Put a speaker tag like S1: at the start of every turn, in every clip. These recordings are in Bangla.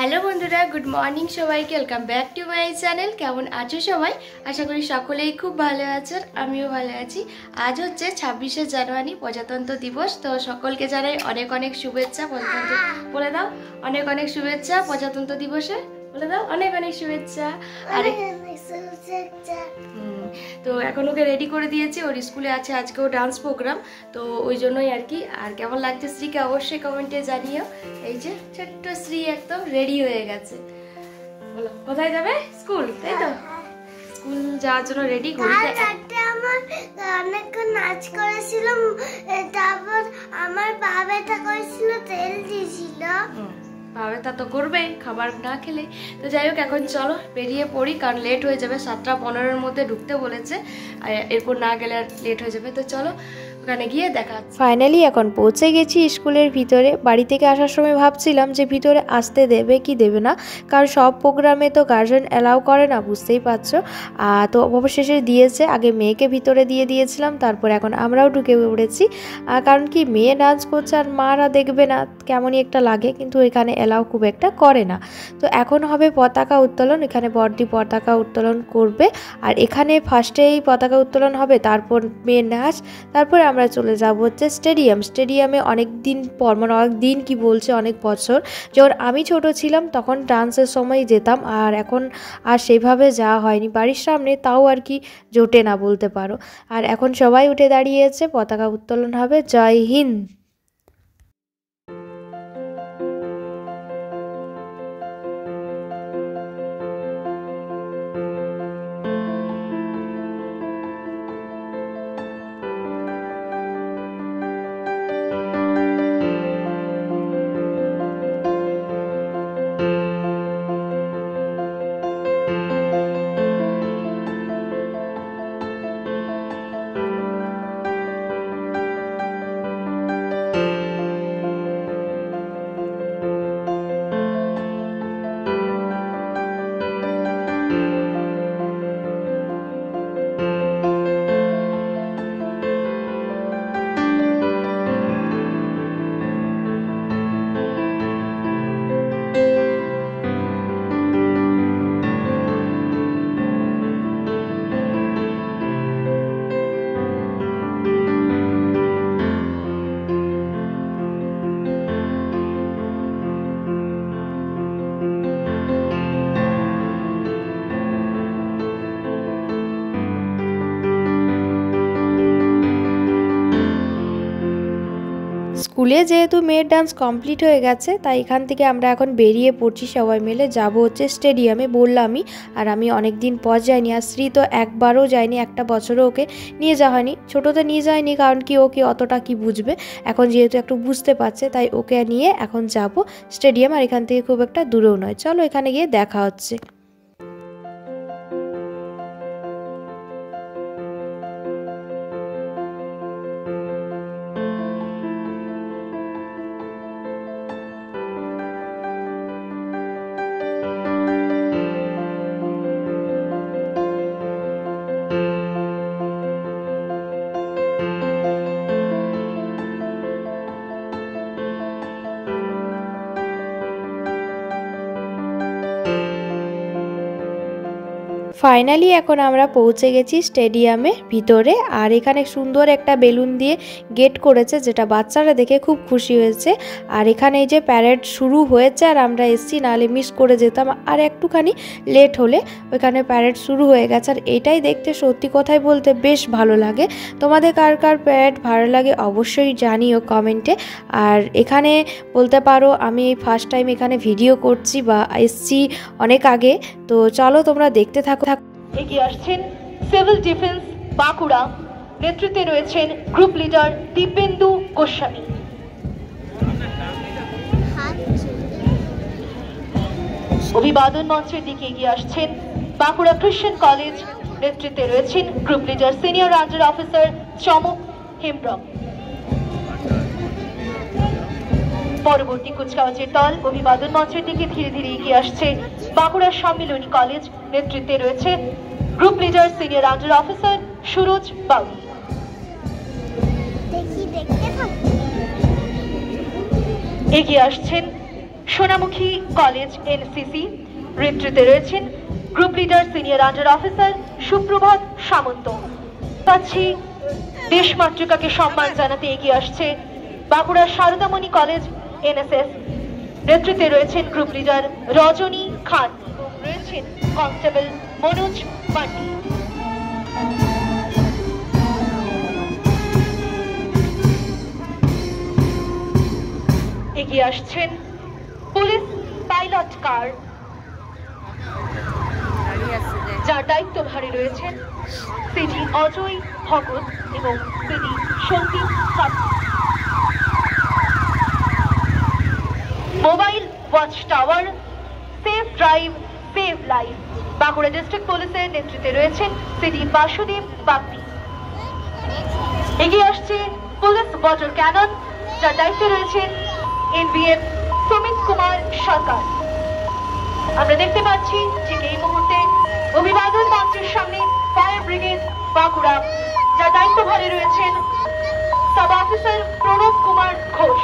S1: হ্যালো বন্ধুরা, গুড মর্নিং সবাইকে। Welcome back to my channel. কেমন আছো সবাই? আশা করি সকলেই খুব ভালো আছেন, আমিও ভালো আছি। আজ হচ্ছে 26শে জানুয়ারি, প্রজাতন্ত্র দিবস। তো সকলকে জানাই অনেক অনেক শুভেচ্ছা। প্রজাতন্ত্র বলে দাও, অনেক অনেক শুভেচ্ছা প্রজাতন্ত্র দিবসে। বলে দাও অনেক অনেক শুভেচ্ছা। আরে তো এখন ওকে রেডি করে দিয়েছি, ওর স্কুলে আছে আজকেও ডান্স প্রোগ্রাম, তো ওই জন্যই আর কি। আর কেমন লাগছে শ্রীকে অবশ্যই কমেন্টে জানিও। এই যে ছোট্ট শ্রী একদম রেডি হয়ে গেছে। বলো কোথায় যাবে? স্কুল, তাই তো? স্কুল যাওয়ার জন্য রেডি করি।
S2: আমার অনেকক্ষণ নাচ করেছিলাম, তারপর আমার পা ব্যথা করেছিল, তেল দিয়েছিল।
S1: পাবে তা তো করবেই খাবার না খেলে। তো যাই হোক, এখন চলো বেরিয়ে পড়ি, কারণ লেট হয়ে যাবে। 7:15-এর মধ্যে ঢুকতে বলেছে, এরপর না গেলে আর লেট হয়ে যাবে। তো চলো ওখানে গিয়ে দেখা।
S3: ফাইনালি এখন পৌঁছে গেছি স্কুলের ভিতরে। বাড়ি থেকে আসার সময় ভাবছিলাম যে ভিতরে আসতে দেবে কি দেবে না, কারণ সব প্রোগ্রামে তো গার্জেন অ্যালাউ করে না, বুঝতেই পারছো। তো অবশেষে দিয়েছে। আগে মেয়েকে ভিতরে দিয়ে দিয়েছিলাম, তারপর এখন আমরাও ঢুকে পড়েছি। কারণ কি, মেয়ে ডান্স করছে আর মারা দেখবে না, কেমনই একটা লাগে, কিন্তু এখানে অ্যালাউ খুব একটা করে না। তো এখন হবে পতাকা উত্তোলন। এখানে বড়দি পতাকা উত্তোলন করবে, আর এখানে ফার্স্টেই পতাকা উত্তোলন হবে, তারপর মেয়ের নাচ, তারপর আমরা চলে যাব হচ্ছে স্টেডিয়ামে। অনেক দিন পর, মানে অনেক দিন কি বলছে, অনেক বছর যখন আমি ছোট ছিলাম তখন ডান্সের সময় যেতাম, আর এখন আর সেভাবে যাওয়া হয়নি। বাড়ির সামনে তাও আর কি জোটে না বলতে পারো। আর এখন সবাই উঠে দাঁড়িয়েছে, পতাকা উত্তোলন হবে। জয় হিন্দ। স্কুলে যেহেতু মেয়ের ডান্স কমপ্লিট হয়ে গেছে, তাই এখান থেকে আমরা এখন বেরিয়ে পড়ছি। সবাই মিলে যাব হচ্ছে স্টেডিয়ামে, বললামই। আর আমি অনেক দিন পর যাইনি, আর শ্রী তো একবারও যায়নি, একটা বছরও ওকে নিয়ে যাওয়া হয়নি। ছোটোতে নিয়ে যায়নি, কারণ কি ওকে অতটা কি বুঝবে, এখন যেহেতু একটু বুঝতে পারছে, তাই ওকে নিয়ে এখন যাব স্টেডিয়াম। আর এখান থেকে খুব একটা দূরেও নয়। চলো এখানে গিয়ে দেখা হচ্ছে। ফাইনালি এখন আমরা পৌঁছে গেছি স্টেডিয়ামে ভিতরে। আর এখানে সুন্দর একটা বেলুন দিয়ে গেট করেছে, যেটা বাচ্চারা দেখে খুব খুশি হয়েছে। আর এখানে এই যে প্যারেড শুরু হয়েছে, আর আমরা এসছি, নাহলে মিস করে যেতাম। আর একটুখানি লেট হলে ওইখানে প্যারেড শুরু হয়ে গেছে। আর এটাই দেখতে সত্যি কথাই বলতে বেশ ভালো লাগে। তোমাদের কার কার প্যারেড ভালো লাগে অবশ্যই জানিও কমেন্টে। আর এখানে বলতে পারো আমি ফার্স্ট টাইম এখানে ভিডিও করছি, বা এসছি অনেক আগে। তো চলো তোমরা দেখতে থাকো।
S4: এগিয়ে আসছেন সিভিল ডিফেন্স বাঁকুড়া, নেতৃত্বে রয়েছেন গ্রুপ লিডার দীপেন্দু গোস্বামী। অভিবাদন মঞ্চের দিকে এগিয়ে আসছেন বাঁকুড়া খ্রিস্টান কলেজ, নেতৃত্বে রয়েছেন group leader senior ranger officer চমক হেমব্রম। পরবর্তী কুচকাওয়াজের দল অভিবাদন মঞ্চের দিকে ধীরে ধীরে এগিয়ে আসছে বাঁকুড়া সম্মিলনী কলেজ, নেতৃত্বে রয়েছে group leader senior ranger officer Suraj Bauri. এগিয়ে আসছেন সোনামুখী কলেজ এনসিসি, নেতৃত্বে রয়েছেন group leader senior under officer সুপ্রভাত সামন্ত। পাচ্ছি দেশমাতৃকাকে সম্মান জানাতে এগিয়ে আসছে বাঁকুড়ার সারদামণি কলেজ এনএসএস, নেতৃত্বে রয়েছেন গ্রুপ লিডার রজনী খান, রয়েছেন কনস্টেবল মনোজ মান্ডি। এগিয়ে আসছেন পুলিশ পাইলট কার, যার দায়িত্বভারে রয়েছেন সিডি অজয় ভগত এবং সিডি সন্দীপ সাত। Mobile watch tower, safe drive save life, Bankura district পুলিশের নেতৃত্বে রয়েছেন সিডি বাসুদেব বাগদি। এগিয়ে আসছে পুলিশ ওয়াটার ক্যানন, যার দায়িত্বে রয়েছেন এনভিএম সুমিত কুমার সরকার। আমরা দেখতে পাচ্ছি যে এই মুহূর্তে অভিবাদন মঞ্চের সামনে ফায়ার ব্রিগেড বাঁকুড়া, যার দায়িত্বভারে রয়েছেন সাব অফিসার প্রণব কুমার ঘোষ।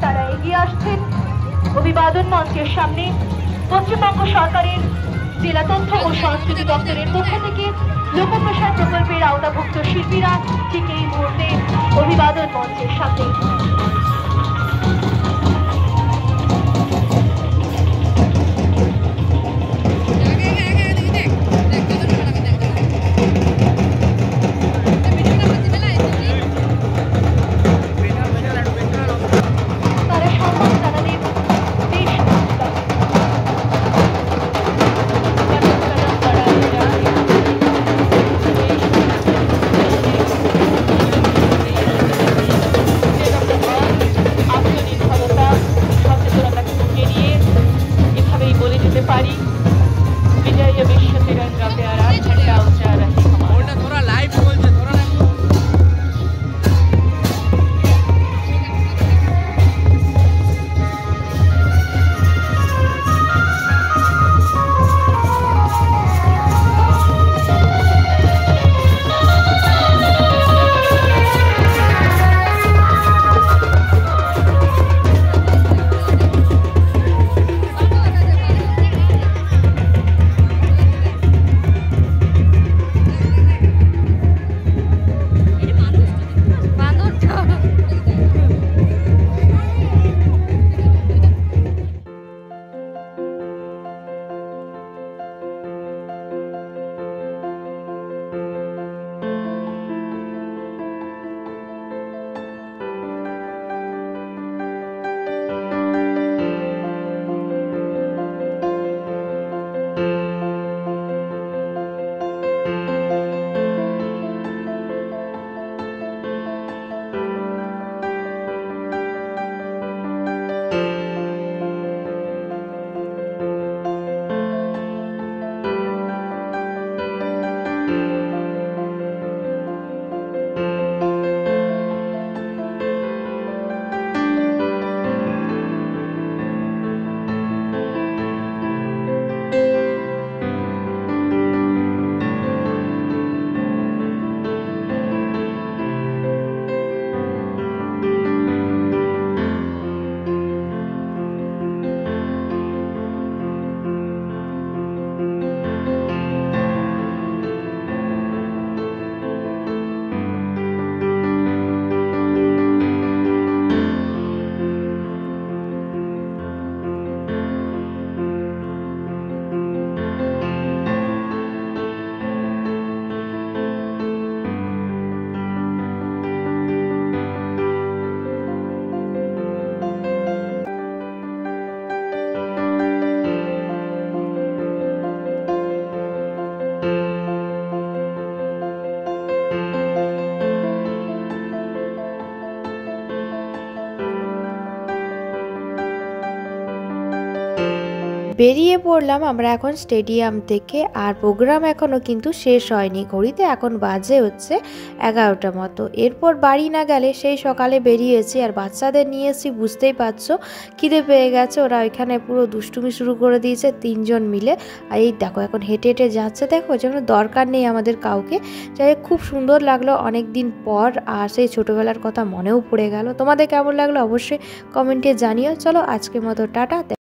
S4: তারা এগিয়ে আসছেন অভিবাদন মঞ্চের সামনে। পশ্চিমবঙ্গ সরকারের জেলা তথ্য ও সংস্কৃতি দপ্তরের পক্ষ থেকে লোকপ্রসার প্রকল্পের আওতাভুক্ত শিল্পীরা ঠিক এই মুহূর্তে অভিবাদন মঞ্চের সামনে।
S3: বেরিয়ে পড়লাম আমরা এখন স্টেডিয়াম থেকে। আর প্রোগ্রাম এখনও কিন্তু শেষ হয়নি, ঘড়িতে এখন বাজে হচ্ছে 11টা মতো। এরপর বাড়ি না গেলে, সেই সকালে বেরিয়েছি আর বাচ্চাদের নিয়ে এসেছি, বুঝতেই পারছো খিদে পেয়ে গেছে। ওরা ওইখানে পুরো দুষ্টুমি শুরু করে দিয়েছে 3 জন মিলে। আর এই দেখো এখন হেঁটে হেঁটে যাচ্ছে, দেখো যেন দরকার নেই আমাদের কাউকে। যাই হোক, খুব সুন্দর লাগলো অনেক দিন পর, আর সেই ছোটোবেলার কথা মনেও পড়ে গেল। তোমাদের কেমন লাগলো অবশ্যই কমেন্টে জানিও। চলো আজকের মতো টাটা।